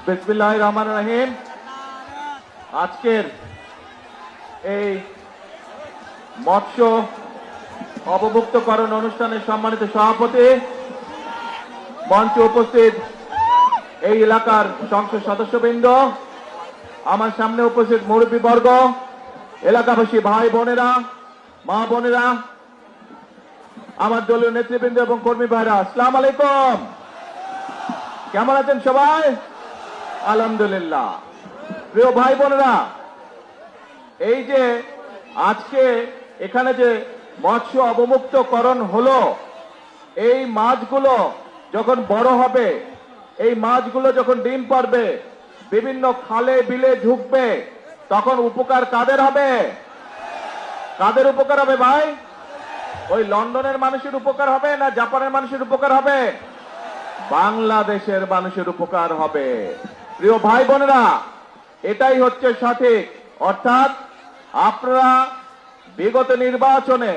বিসমিল্লাহির রহমানির রহিম। আজকের এই মৎস্য অবমুক্তকরণ অনুষ্ঠানের সম্মানিত সভাপতি, মঞ্চে উপস্থিত এই এলাকার সংসদ সদস্যবৃন্দ, আমার সামনে উপস্থিত মুরব্বীবর্গ, এলাকাবাসী ভাই বোনেরা, মা বোনেরা, আমার দলীয় নেতৃবৃন্দ এবং কর্মী ভাইরা, আসসালামু আলাইকুম। কেমন আছেন সবাই? আলহামদুলিল্লাহ। প্রিয় ভাই বোনেরা, এই যে আজকে এখানে যে মৎস্য অবমুক্তকরণ হলো, এই মাছগুলো যখন বড় হবে, এই মাছগুলো যখন ডিম পারবে, বিভিন্ন খালে বিলে ঢুকবে, তখন উপকার কাদের হবে? কাদের উপকার হবে ভাই? ওই লন্ডনের মানুষের উপকার হবে না জাপানের মানুষের উপকার হবে? বাংলাদেশের মানুষের উপকার হবে। প্রিয় ভাই বোনেরা, এটাই হচ্ছে সঠিক। অর্থাৎ আপনারা বিগত নির্বাচনে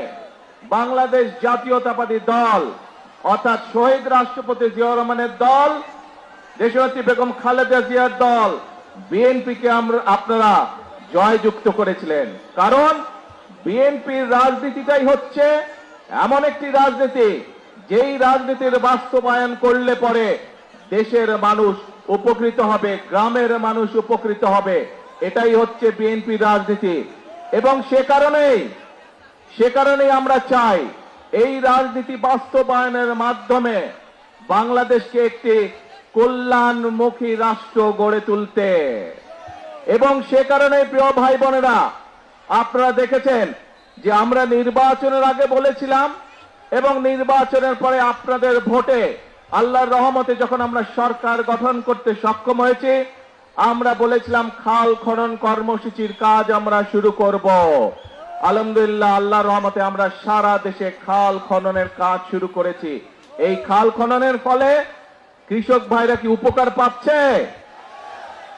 বাংলাদেশ জাতীয়তাবাদী দল অর্থাৎ শহীদ রাষ্ট্রপতি জিয়াউর রহমানের দল, দেশনেত্রী বেগম খালেদা জিয়ার দল বিএনপিকে আপনারা জয়যুক্ত করেছিলেন। কারণ বিএনপির রাজনীতিটাই হচ্ছে এমন একটি রাজনীতি, যেই রাজনীতির বাস্তবায়ন করলে পরে দেশের মানুষ উপকৃত হবে, গ্রামের মানুষ উপকৃত হবে। এটাই হচ্ছে বিএনপির রাজনীতি। এবং সে কারণেই আমরা চাই এই রাজনীতি বাস্তবায়নের মাধ্যমে বাংলাদেশকে একটি কল্যাণমুখী রাষ্ট্র গড়ে তুলতে। এবং সে কারণে প্রিয় ভাই বোনেরা, আপনারা দেখেছেন যে আমরা নির্বাচনের আগে বলেছিলাম এবং নির্বাচনের পরে আপনাদের ভোটে আল্লাহর রহমতে যখন আমরা সরকার গঠন করতে সক্ষম হয়েছি, আমরা বলেছিলাম খাল খনন কর্মসূচির কাজ আমরা শুরু করব। আলহামদুলিল্লাহ, আল্লাহর রহমতে আমরা সারা দেশে খাল খননের কাজ শুরু করেছি। এই খাল খননের ফলে কৃষক ভাইরা কি উপকার পাচ্ছে?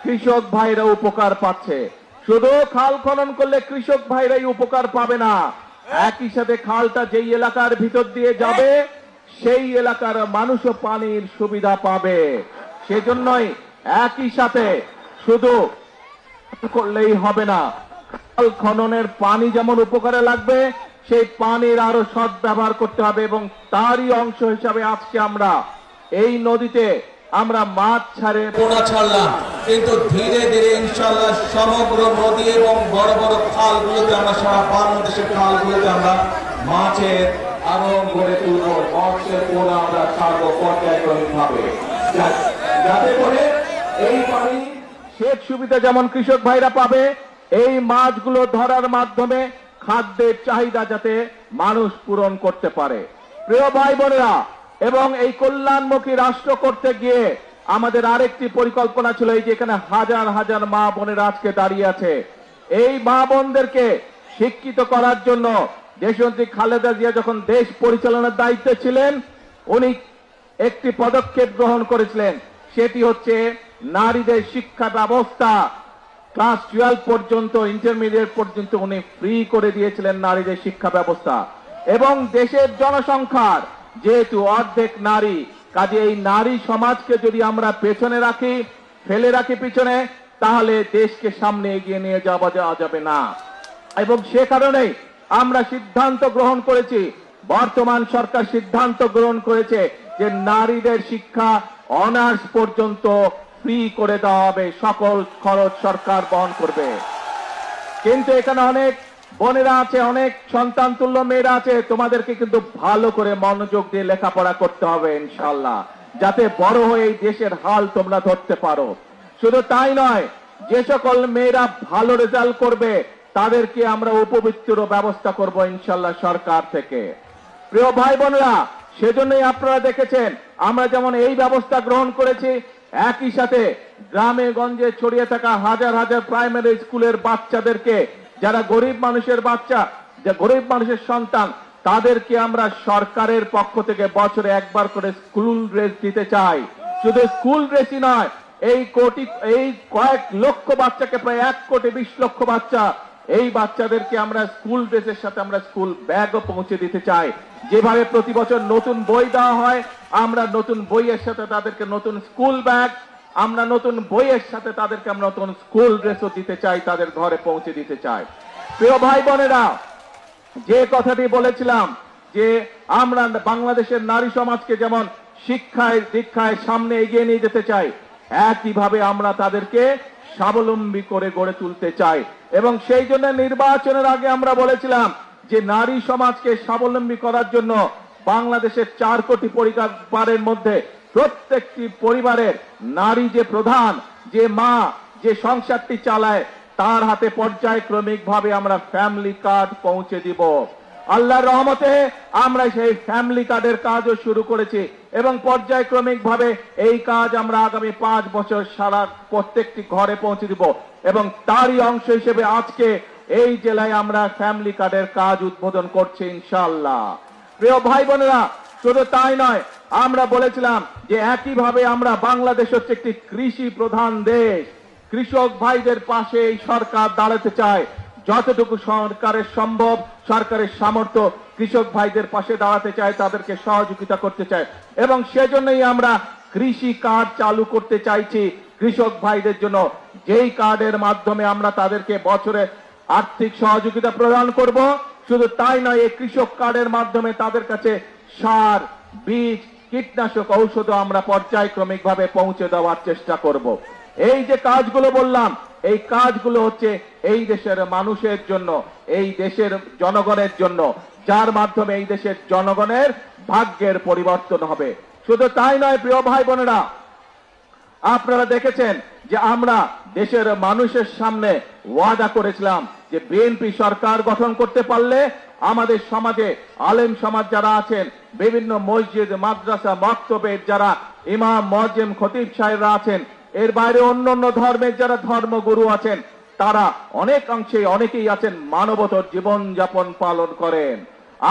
কৃষক ভাইরা উপকার পাচ্ছে। শুধু খাল খনন করলে কৃষক ভাইরাই উপকার পাবে না, একই সাথে খালটা যেই এলাকার ভিতর দিয়ে যাবে সেই এলাকার মানুষও পানির সুবিধা পাবে। সেজন্যই একই সাথে শুধু করলেই হবে না, খাল খননের পানি যেমন উপকারে লাগবে, সেই পানির আরো সৎ ব্যবহার করতে হবে। এবং তারই অংশ হিসাবে আজকে আমরা এই নদীতে আমরা মাছ ছাড়লাম, কিন্তু ধীরে ধীরে ইনশাআল্লাহ সমগ্র নদী এবং বড় বড় খালগুলোতে আমরা সারা বাংলাদেশের খালগুলোতে আমরা মাছের আরো গড়ে তুলবো, মৎস্যের পোনা আমরা ছাড়বো পর্যায়ক্রমিকভাবে, যাতে করে এই পানি সেচ সুবিধা যেমন কৃষক ভাইরা পাবে, এই মাছগুলো ধরার মাধ্যমে খাদ্যের চাহিদা যাতে মানুষ পূরণ করতে পারে। প্রিয় ভাই বোনেরা, এবং এই কল্যাণমুখী রাষ্ট্র করতে গিয়ে আমাদের আরেকটি পরিকল্পনা ছিল, এই যে এখানে হাজার হাজার মা বোনেরা আজকে দাঁড়িয়ে আছে, এই মা বোনদেরকে শিক্ষিত করার জন্য দেশনেত্রী খালেদা জিয়া যখন দেশ পরিচালনার দায়িত্বে ছিলেন, উনি একটি পদক্ষেপ গ্রহণ করেছিলেন। সেটি হচ্ছে নারীদের শিক্ষা ব্যবস্থা ক্লাস 12 পর্যন্ত, ইন্টারমিডিয়েট পর্যন্ত উনি ফ্রি করে দিয়েছিলেন নারীদের শিক্ষা ব্যবস্থা। এবং দেশের জনসংখ্যার যেহেতু অর্ধেক নারী, কাজে এই নারী সমাজকে যদি আমরা পেছনে রাখি, ফেলে রাখি পিছনে, তাহলে দেশকে সামনে এগিয়ে নিয়ে যাওয়া যাবে না। এবং সে কারণেই আমরা সিদ্ধান্ত গ্রহণ করেছি, বর্তমান সরকার সিদ্ধান্ত গ্রহণ করেছে যে নারীদের শিক্ষা অনার্স পর্যন্ত ফ্রি করে দেওয়া হবে, সকল খরচ সরকার বহন করবে। কিন্তু এখানে অনেক বোনেরা আছে, অনেক সন্তান তুল্য মেয়েরা আছে, তোমাদেরকে কিন্তু ভালো করে মনোযোগ দিয়ে লেখাপড়া করতে হবে ইনশাআল্লাহ, যাতে বড় হয়ে এই দেশের হাল তোমরা ধরতে পারো। শুধু তাই নয়, যে সকল মেয়েরা ভালো রেজাল্ট করবে তাদেরকে আমরা উপবৃত্তিরও ব্যবস্থা করব ইনশাআল্লাহ সরকার থেকে। প্রিয় ভাই বোনেরা, সেজন্যই আপনারা দেখেছেন আমরা যেমন এই ব্যবস্থা গ্রহণ করেছি, একই সাথে গ্রামে গঞ্জে ছড়িয়ে থাকা হাজার হাজার প্রাইমারি স্কুলের বাচ্চাদেরকে, যারা গরিব মানুষের বাচ্চা, যে গরিব মানুষের সন্তান, তাদেরকে আমরা সরকারের পক্ষ থেকে বছরে একবার করে স্কুল ড্রেস দিতে চাই। শুধু স্কুল ড্রেসই নয়, এই কয়েক লক্ষ বাচ্চাকে, প্রায় 1,20,00,000 বাচ্চা, এই বাচ্চাদেরকে আমরা স্কুল ড্রেসের সাথে আমরা স্কুল ব্যাগও পৌঁছে দিতে চাই। যেভাবে প্রতি বছর নতুন বই দেওয়া হয়, আমরা নতুন বইয়ের সাথে তাদেরকে নতুন স্কুল ব্যাগ আমরা নতুন বইয়ের সাথে তাদেরকে আমরা নতুন স্কুল ড্রেসও দিতে চাই, তাদের ঘরে পৌঁছে দিতে চাই। প্রিয় ভাই বোনেরা, যে কথাটি বলেছিলাম যে আমরা বাংলাদেশের নারী সমাজকে যেমন শিক্ষায় দীক্ষায় সামনে এগিয়ে নিয়ে যেতে চাই, একইভাবে আমরা তাদেরকে স্বাবলম্বী করে গড়ে তুলতে চাই। এবং সেই জন্য নির্বাচনের আগে আমরা বলেছিলাম যে নারী সমাজকে স্বাবলম্বী করার জন্য বাংলাদেশের 4 কোটি পরিবারের মধ্যে প্রত্যেকটি পরিবারের নারী যে প্রধান, যে মা, যে সংসারটি চালায়, তার হাতে পর্যায়ক্রমিক ভাবে আমরা ফ্যামিলি কার্ড পৌঁছে দিব। আল্লাহর রহমতে আমরা সেই ফ্যামিলি কার্ডের কাজও শুরু করেছি এবং পর্যায়ক্রমিক ভাবে এই কাজ আমরা আগামী 5 বছর সারা প্রত্যেকটি ঘরে পৌঁছে দিব। এবং তারই অংশ হিসেবে আজকে এই জেলায় আমরা ফ্যামিলি কার্ডের কাজ উদ্বোধন করছি ইনশাআল্লাহ। প্রিয় ভাই বোনেরা, শুধু তাই নয়, আমরা বলেছিলাম যে একইভাবে আমরা বাংলাদেশ হচ্ছে একটি কৃষি প্রধান দেশ। কৃষক ভাইদের পাশে এই সরকার দাঁড়াতে চায়। যতটুকু সরকারের সম্ভব, সরকারের সামর্থ্য কৃষক ভাইদের পাশে দাঁড়াতে চায়, তাদেরকে সহযোগিতা করতে চায়। এবং সেজন্যই আমরা কৃষি কার্ড চালু করতে চাইছি কৃষক ভাইদের জন্য, যেই কার্ডের মাধ্যমে আমরা তাদেরকে বছরে আর্থিক সহযোগিতা প্রদান করব। শুধু তাই নয়, এই কৃষক কার্ডের মাধ্যমে তাদের কাছে সার, বীজ, কীটনাশক ঔষধও আমরা পর্যায়ক্রমিক ভাবে পৌঁছে দেওয়ার চেষ্টা করব। এই যে কাজগুলো বললাম, এই কাজগুলো হচ্ছে এই দেশের মানুষের জন্য, এই দেশের জনগণের জন্য, যার মাধ্যমে এই দেশের জনগণের ভাগ্যের পরিবর্তন হবে। শুধু তাই নয় প্রিয় ভাই বোনেরা, আপনারা দেখেছেন যে আমরা দেশের মানুষের সামনে ওয়াদা করেছিলাম যে বিএনপি সরকার গঠন করতে পারলে আমাদের সমাজে আলেম সমাজ যারা আছেন, বিভিন্ন মসজিদ, মাদ্রাসা, মক্তবের যারা ইমাম, মুয়াজ্জিম, খতিব সাহেবরা আছেন, এর বাইরে অন্যান্য ধর্মের যারা ধর্মগুরু আছেন, তারা অনেক অংশে অনেকেই আছেন মানবতর জীবন যাপন পালন করেন।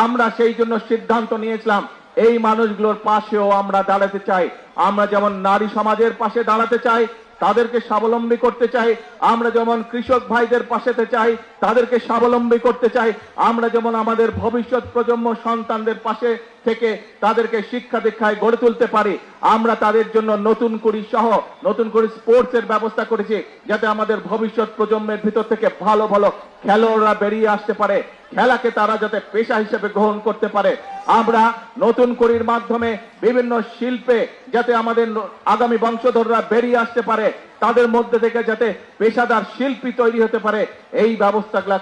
আমরা সেই জন্য সিদ্ধান্ত নিয়েছিলাম এই মানুষগুলোর পাশেও আমরা দাঁড়াতে চাই। আমরা যেমন নারী সমাজের পাশে দাঁড়াতে চাই, তাদেরকে স্বাবলম্বী করতে চাই। আমরা যেমন কৃষক ভাইদের পাশে চাই, তাদেরকে স্বাবলম্বী করতে চাই। আমরা যেমন আমাদের ভবিষ্যৎ প্রজন্ম সন্তানদের পাশে থেকে তাদেরকে শিক্ষা দীক্ষায় গড়ে তুলতে পারি, আমরা তাদের জন্য নতুন করে স্পোর্টসের ব্যবস্থা করেছি, যাতে আমাদের ভবিষ্যৎ প্রজন্মের ভিতর থেকে ভালো ভালো খেলোয়াড়রা বেরিয়ে আসতে পারে, খেলাকে তারা যাতে পেশা হিসেবে গ্রহণ করতে পারে। আমরা নতুন করির মাধ্যমে বিভিন্ন শিল্পে যাতে আমাদের আগামী বংশধররা বেরিয়ে আসতে পারে, তাদের মধ্যে থেকে যাতে পেশাদার শিল্পী তৈরি হতে পারে, এই ব্যবস্থাগুলো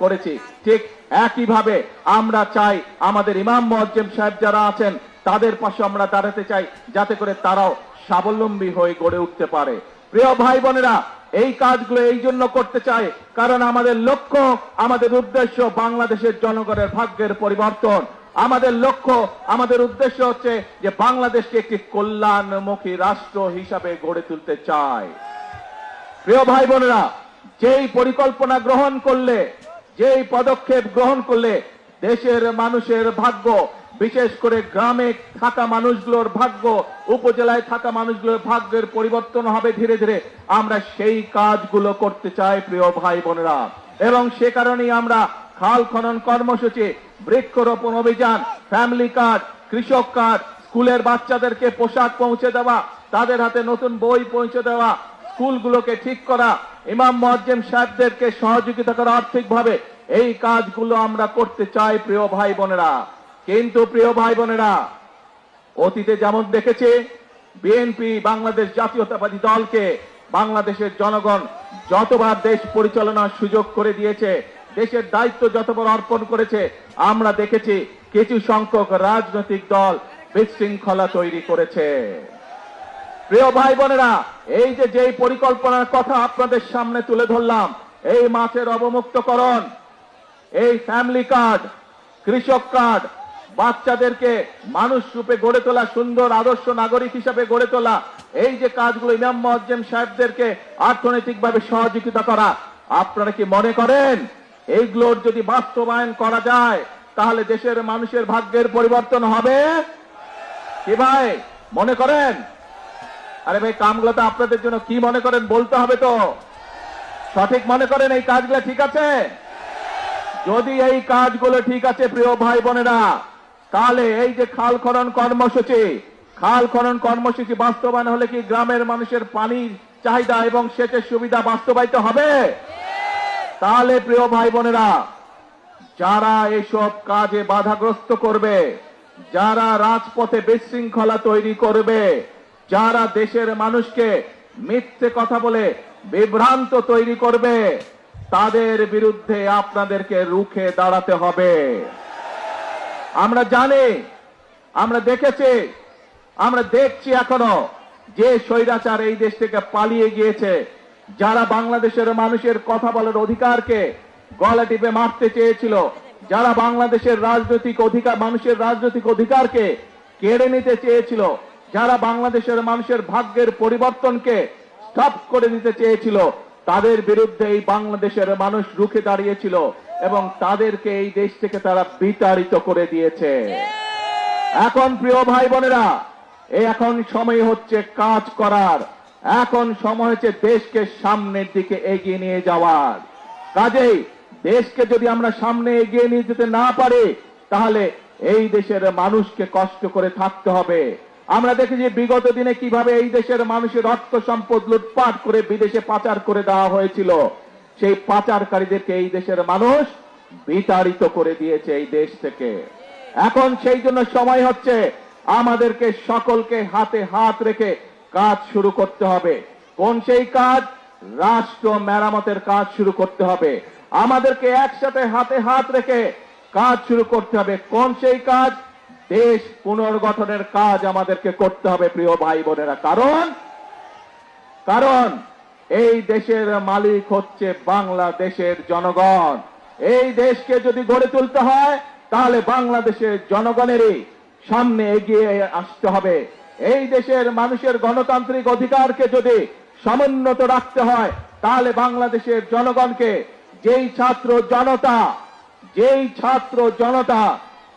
করেছি। ঠিক একইভাবে আমরা চাই আমাদের ইমাম মুয়াজ্জিম সাহেব যারা আছেন, তাদের পাশে আমরা দাঁড়াতে চাই, যাতে করে তারাও স্বাবলম্বী হয়ে গড়ে উঠতে পারে। প্রিয় ভাই বোনেরা, এই কাজগুলো এই জন্য করতে চাই কারণ আমাদের লক্ষ্য, আমাদের উদ্দেশ্য বাংলাদেশের জনগণের ভাগ্যের পরিবর্তন। আমাদের লক্ষ্য, আমাদের উদ্দেশ্য হচ্ছে যে বাংলাদেশকে একটি কল্যাণমুখী রাষ্ট্র হিসাবে গড়ে তুলতে চাই। প্রিয় ভাই বোনেরা, যেই পরিকল্পনা গ্রহণ করলে, যেই পদক্ষেপ গ্রহণ করলে দেশের মানুষের ভাগ্য, বিশেষ করে গ্রামে থাকা মানুষগুলোর ভাগ্য, উপজেলায় থাকা মানুষগুলোর ভাগ্যের পরিবর্তন হবে ধীরে ধীরে, আমরা সেই কাজগুলো করতে চাই প্রিয় ভাই বোনেরা। এবং সে কারণেই আমরা খাল খনন কর্মসূচি, বৃক্ষরোপণ অভিযান, ফ্যামিলি কার্ড, কৃষক কার্ড, স্কুলের বাচ্চাদেরকে পোশাক পৌঁছে দেওয়া, তাদের হাতে নতুন বই পৌঁছে দেওয়া, স্কুলগুলোকে ঠিক করা, ইমাম মুয়াজ্জিম সাহেবদেরকে সহযোগিতা করা আর্থিকভাবে, এই কাজগুলো আমরা করতে চাই প্রিয় ভাই বোনেরা। কিন্তু প্রিয় ভাই বোনেরা, অতীতে যেমন দেখেছে বিএনপি বাংলাদেশ জাতীয়তাবাদী দলকে বাংলাদেশের জনগণ যতবার দেশ পরিচালনার সুযোগ করে দিয়েছে, দেশের দায়িত্ব যতবার অর্পণ করেছে, আমরা দেখেছি কিছু সংখ্যক রাজনৈতিক দল বিশৃঙ্খলা তৈরি করেছে। প্রিয় ভাই বোনেরা, এই যেই পরিকল্পনার কথা আপনাদের সামনে তুলে ধরলাম, এই মাছের অবমুক্তকরণ, এই ফ্যামিলি কার্ড, কৃষক কার্ড, বাচ্চাদেরকে মানুষ রূপে গড়ে তোলা, সুন্দর আদর্শ নাগরিক হিসাবে গড়ে তোলা, এই যে কাজগুলো, ইমাম মুয়াজ্জিম সাহেবদেরকে অর্থনৈতিকভাবে সহযোগিতা করা, আপনারা কি মনে করেন এইগুলোর যদি বাস্তবায়ন করা যায় তাহলে দেশের মানুষের ভাগ্যের পরিবর্তন হবে? কি ভাই মনে করেন? আরে ভাই, কামগুলো তো আপনাদের জন্য কি মনে করেন বলতে হবে তো। সঠিক মনে করেন এই কাজগুলো ঠিক আছে? যদি এই কাজগুলো ঠিক আছে প্রিয় ভাই বোনেরা, তাহলে এই যে খাল খনন কর্মসূচি, খাল খনন কর্মসূচি বাস্তবায়ন হলে কি গ্রামের মানুষের পানির চাহিদা এবং সেচের সুবিধা বাস্তবায়িত হবে? তাহলে প্রিয় ভাই বোনেরা, যারা এসব কাজে বাধাগ্রস্ত করবে, যারা রাজপথে বিশৃঙ্খলা তৈরি করবে, যারা দেশের মানুষকে মিথ্যে কথা বলে বিভ্রান্ত তৈরি করবে, তাদের বিরুদ্ধে আপনাদেরকে রুখে দাঁড়াতে হবে। আমরা জানি, আমরা দেখেছি, আমরা দেখছি এখনো যে স্বৈরাচার এই দেশ থেকে পালিয়ে গিয়েছে, যারা বাংলাদেশের মানুষের কথা বলার অধিকারকে গলা টিপে মারতে চেয়েছিল, যারা বাংলাদেশের রাজনৈতিক অধিকার, মানুষের রাজনৈতিক অধিকারকে কেড়ে নিতে চেয়েছিল, যারা বাংলাদেশের মানুষের ভাগ্যের পরিবর্তনকে স্টপ করে দিতে চেয়েছিল, তাদের বিরুদ্ধে এই বাংলাদেশের মানুষ রুখে দাঁড়িয়েছিল এবং তাদেরকে এই দেশ থেকে তারা বিতাড়িত করে দিয়েছে। এখন প্রিয় ভাই বোনেরা, এখন সময় হচ্ছে কাজ করার, এখন সময় হচ্ছে দেশকে সামনের দিকে এগিয়ে নিয়ে যাওয়ার। কাজেই দেশকে যদি আমরা সামনে এগিয়ে নিয়ে যেতে না পারি, তাহলে এই দেশের মানুষকে কষ্ট করে থাকতে হবে। আমরা দেখেছি বিগত দিনে কিভাবে এই দেশের মানুষের অর্থ সম্পদ লুটপাট করে বিদেশে পাচার করে দেওয়া হয়েছিল। সেই পাচারকারীদেরকে এই দেশের মানুষ বিতাড়িত করে দিয়েছে এই দেশ থেকে। এখন সেই জন্য সময় হচ্ছে আমাদেরকে সকলকে হাতে হাত রেখে কাজ শুরু করতে হবে। কোন সেই কাজ? রাষ্ট্র মেরামতের কাজ শুরু করতে হবে। আমাদেরকে একসাথে হাতে হাত রেখে কাজ শুরু করতে হবে। কোন সেই কাজ? দেশ পুনর্গঠনের কাজ আমাদেরকে করতে হবে প্রিয় ভাই বোনেরা। কারণ এই দেশের মালিক হচ্ছে বাংলাদেশের জনগণ। এই দেশকে যদি গড়ে তুলতে হয়, তাহলে বাংলাদেশের জনগণেরই সামনে এগিয়ে আসতে হবে। এই দেশের মানুষের গণতান্ত্রিক অধিকারকে যদি সমুন্নত রাখতে হয়, তাহলে বাংলাদেশের জনগণকে যেই ছাত্র জনতা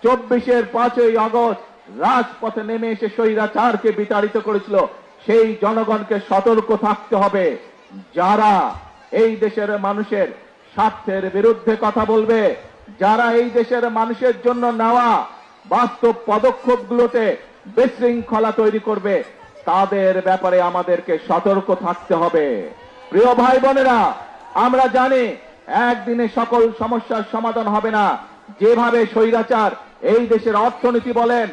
24-এর 5ই আগস্ট রাজপথে নেমে এসে স্বৈরাচারকে বিতাড়িত করেছিল, সেই জনগণকে সতর্ক থাকতে হবে। যারা এই দেশের মানুষের স্বার্থের বিরুদ্ধে কথা বলবে, যারা এই দেশের মানুষের জন্য নেওয়া বাস্তব পদক্ষেপগুলোতে বিশৃঙ্খলা তৈরি করবে, তাদের ব্যাপারে আমাদেরকে সতর্ক থাকতে হবে। প্রিয় ভাই বোনেরা, আমরা জানি একদিনে সকল সমস্যার সমাধান হবে না। যেভাবে স্বৈরাচার এই দেশের অর্থনীতি বলেন,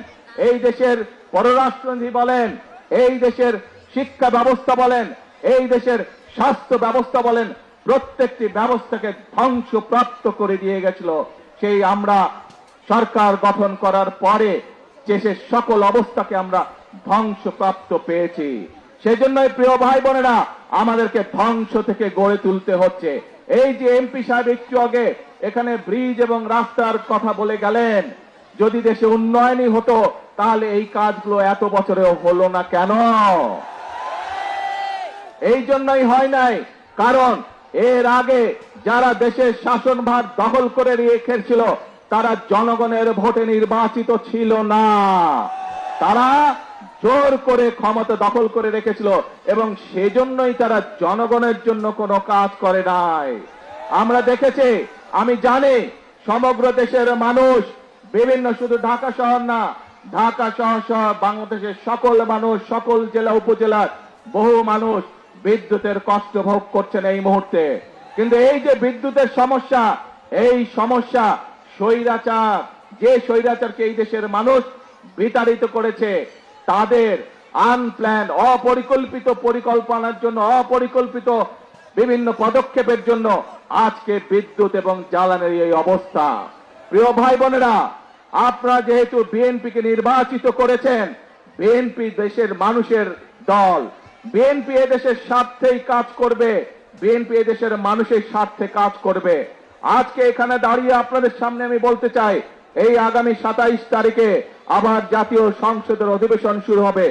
এই দেশের পররাষ্ট্রনীতি বলেন, এই দেশের শিক্ষা ব্যবস্থা বলেন, এই দেশের স্বাস্থ্য ব্যবস্থা বলেন, প্রত্যেকটি ব্যবস্থাকে ধ্বংসপ্রাপ্ত করে দিয়ে গেছিল, সেই আমরা সরকার গঠন করার পরে দেশের সকল অবস্থাকে আমরা ধ্বংসপ্রাপ্ত পেয়েছি। সেজন্যই প্রিয় ভাই বোনেরা, আমাদেরকে ধ্বংস থেকে গড়ে তুলতে হচ্ছে। এই যে এমপি সাহেব একটু আগে এখানে ব্রিজ এবং রাস্তার কথা বলে গেলেন, যদি দেশে উন্নয়নই হতো, তাহলে এই কাজগুলো এত বছরেও হলো না কেন? এই জন্যই হয় নাই, কারণ এর আগে যারা দেশের শাসনভার দখল করে রেখেছিল, তারা জনগণের ভোটে নির্বাচিত ছিল না। তারা জোর করে ক্ষমতা দখল করে রেখেছিল এবং সেজন্যই তারা জনগণের জন্য কোনো কাজ করে নাই। আমরা দেখেছি, আমি জানি সমগ্র দেশের মানুষ, বিভিন্ন শুধু ঢাকা শহর না, ঢাকা শহর সহ বাংলাদেশের সকল মানুষ, সকল জেলা উপজেলার বহু মানুষ বিদ্যুতের কষ্ট ভোগ করছেন এই মুহূর্তে। কিন্তু এই যে বিদ্যুতের সমস্যা, এই সমস্যা স্বৈরাচার, যে স্বৈরাচারকে এই দেশের মানুষ বিতাড়িত করেছে, তাদের আনপ্ল্যান, অপরিকল্পিত পরিকল্পনার জন্য, অপরিকল্পিত বিভিন্ন পদক্ষেপের জন্য আজকে বিদ্যুৎ এবং জ্বালানির এই অবস্থা। প্রিয় ভাই বোনেরা, আপনারা যেহেতু বিএনপিকে নির্বাচিত করেছেন, বিএনপি দেশের মানুষের দল, বিএনপি এদেশের স্বার্থেই কাজ করবে, বিএনপি এদেশের মানুষের স্বার্থে কাজ করবে। আজকে এখানে দাঁড়িয়ে আপনাদের সামনে আমি বলতে চাই, এই আগামী 27 তারিখে আবার জাতীয় সংসদের অধিবেশন শুরু হবে।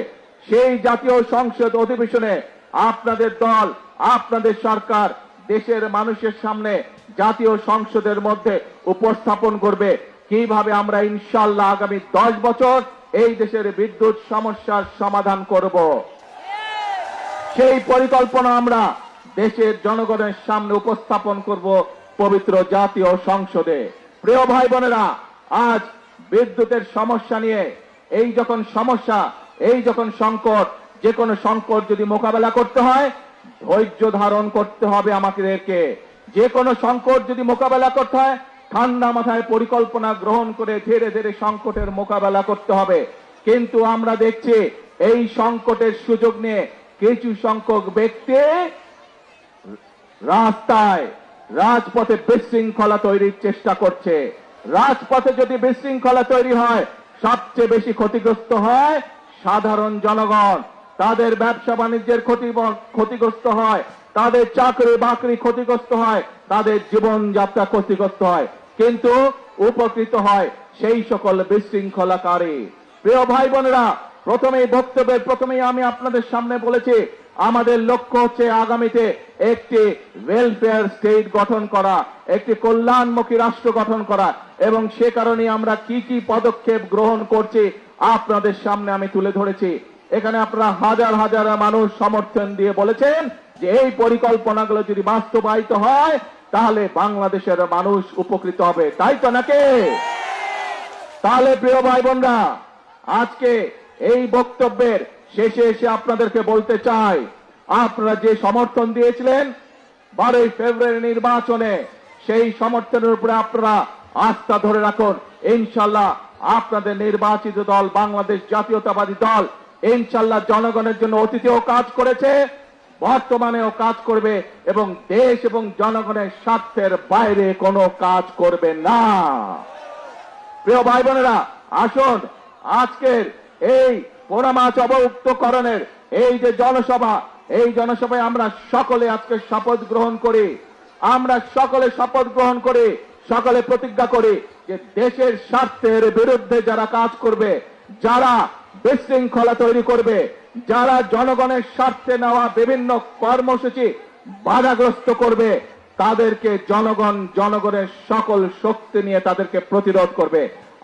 সেই জাতীয় সংসদ অধিবেশনে আপনাদের দল, আপনাদের সরকার দেশের মানুষের সামনে জাতীয় সংসদের মধ্যে উপস্থাপন করবে কিভাবে আমরা ইনশাআল্লাহ আগামী 10 বছর এই দেশের বিদ্যুৎ সমস্যার সমাধান করব। সেই পরিকল্পনা আমরা দেশের জনগণের সামনে উপস্থাপন করব পবিত্র জাতীয় সংসদে। প্রিয় ভাই বোনেরা, আজ বিদ্যুতের সমস্যা নিয়ে এই যখন সমস্যা, এই যখন সংকট, যে কোনো সংকট যদি মোকাবেলা করতে হয়, ধৈর্য ধারণ করতে হবে আমাদেরকে। যে কোনো সংকট যদি মোকাবেলা করতে হয়, ঠান্ডা মাথায় পরিকল্পনা গ্রহণ করে ধীরে ধীরে সংকটের মোকাবেলা করতে হবে। কিন্তু আমরা দেখছি এই সংকটের সুযোগ নিয়ে কিছু সংখ্যক ব্যক্তি রাস্তায়, রাজপথে বিশৃঙ্খলা তৈরির চেষ্টা করছে। রাজপথে যদি বিশৃঙ্খলা তৈরি হয়, সবচেয়ে বেশি ক্ষতিগ্রস্ত হয় সাধারণ জনগণ। তাদের ব্যবসা বাণিজ্যের ক্ষতিগ্রস্ত হয়, তাদের চাকরি বাকরি ক্ষতিগ্রস্ত হয়, তাদের জীবনযাত্রা ক্ষতিগ্রস্ত হয়, কিন্তু উপকৃত হয় সেই সকল বিশৃঙ্খলাকারী। প্রিয় ভাই বোনেরা, প্রথমেই বক্তব্যের প্রথমেই আমি আপনাদের সামনে বলেছি, আমাদের লক্ষ্য হচ্ছে আগামীতে একটি ওয়েলফেয়ার স্টেট গঠন করা, একটি কল্যাণমুখী রাষ্ট্র গঠন করা, এবং সে কারণে আমরা কি কি পদক্ষেপ গ্রহণ করছি আপনাদের সামনে আমি তুলে ধরেছি। এখানে আপনারা হাজার হাজার মানুষ সমর্থন দিয়ে বলেছেন যে এই পরিকল্পনাগুলো যদি বাস্তবায়িত হয় তাহলে বাংলাদেশের মানুষ উপকৃত হবে, তাই তো নাকি? তাহলে প্রিয় ভাই বোনরা, আজকে এই বক্তব্যের শেষে এসে আপনাদেরকে বলতে চাই, আপনারা যে সমর্থন দিয়েছিলেন 12 ফেব্রুয়ারি নির্বাচনে, সেই সমর্থনের উপরে আপনারা আস্থা ধরে রাখুন। ইনশাল্লাহ আপনাদের নির্বাচিত দল বাংলাদেশ জাতীয়তাবাদী দল ইনশাল্লাহ জনগণের জন্য অতীতেও কাজ করেছে, বর্তমানেও কাজ করবে, এবং দেশ এবং জনগণের স্বার্থের বাইরে কোনো কাজ করবে না। প্রিয় ভাই বোনেরা, আসুন আজকের এই পোড়ামাছ অবমুক্তকরণের এই যে জনসভা, এই জনসভায় আমরা সকলে আজকে শপথ গ্রহণ করি। আমরা সকলে শপথ গ্রহণ করি, সকলে প্রতিজ্ঞা করি যে দেশের স্বার্থের বিরুদ্ধে যারা কাজ করবে, যারা বিশৃঙ্খলা তৈরি করবে, যারা জনগণের স্বার্থে নেওয়া বিভিন্ন কর্মসূচি বাধাগ্রস্ত করবে, তাদেরকে জনগণের সকল শক্তি নিয়ে তাদেরকে প্রতিরোধ করবে।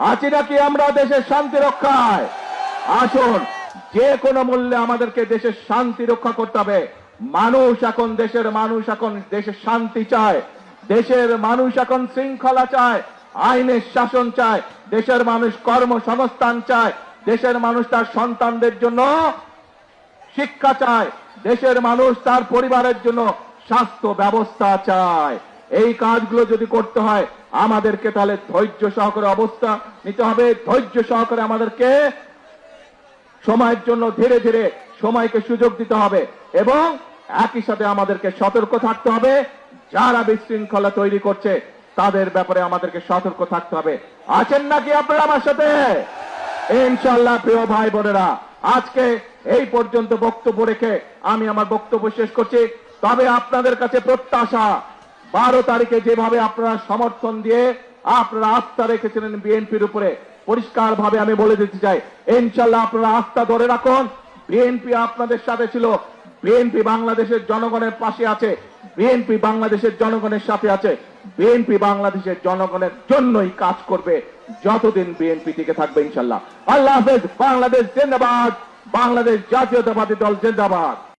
আছি নাকি আমরা দেশের শান্তি রক্ষায়? আসুন, যে কোনো মূল্যে আমাদেরকে দেশের শান্তি রক্ষা করতে হবে। দেশের মানুষ এখন দেশের শান্তি চায়, দেশের মানুষ এখন শৃঙ্খলা চায়, আইনের শাসন চায়, দেশের মানুষ কর্মসংস্থান চায়, দেশের মানুষ তার সন্তানদের জন্য শিক্ষা চায়, দেশের মানুষ তার পরিবারের জন্য স্বাস্থ্য ব্যবস্থা চায়। এই কাজগুলো যদি করতে হয় আমাদেরকে তাহলে ধৈর্য সহকারে অবস্থা নিতে হবে, ধৈর্য সহকারে আমাদেরকে সময়ের জন্য ধীরে ধীরে সময়কে সুযোগ দিতে হবে, এবং একই সাথে আমাদেরকে সতর্ক থাকতে হবে। যারা বিশৃঙ্খলা তৈরি করছে তাদের ব্যাপারে আমাদেরকে সতর্ক থাকতে হবে। আছেন নাকি আপনারা আমার সাথে? ইনশাআল্লাহ প্রিয় ভাই বোনেরা, আজকে এই পর্যন্ত বক্তব্য রেখে আমি আমার বক্তব্য শেষ করছি। তবে আপনাদের কাছে প্রত্যাশা, 12 তারিখে যেভাবে আপনারা সমর্থন দিয়ে আপনারা আস্থা রেখেছিলেন বিএনপির উপরে, পরিষ্কার ভাবে আমি বলে দিতে চাই, ইনশাআল্লাহ আপনারা আস্থা ধরে রাখুন। বিএনপি আপনাদের সাথে ছিল, বিএনপি বাংলাদেশের জনগণের পাশে আছে, বিএনপি বাংলাদেশের জনগণের সাথে আছে, বিএনপি বাংলাদেশের জনগণের জন্যই কাজ করবে যতদিন বিএনপি টিকে থাকবে ইনশাআল্লাহ। আল্লাহ হাফেজ। বাংলাদেশ জিন্দাবাদ, বাংলাদেশ জাতীয়তাবাদী দল জিন্দাবাদ।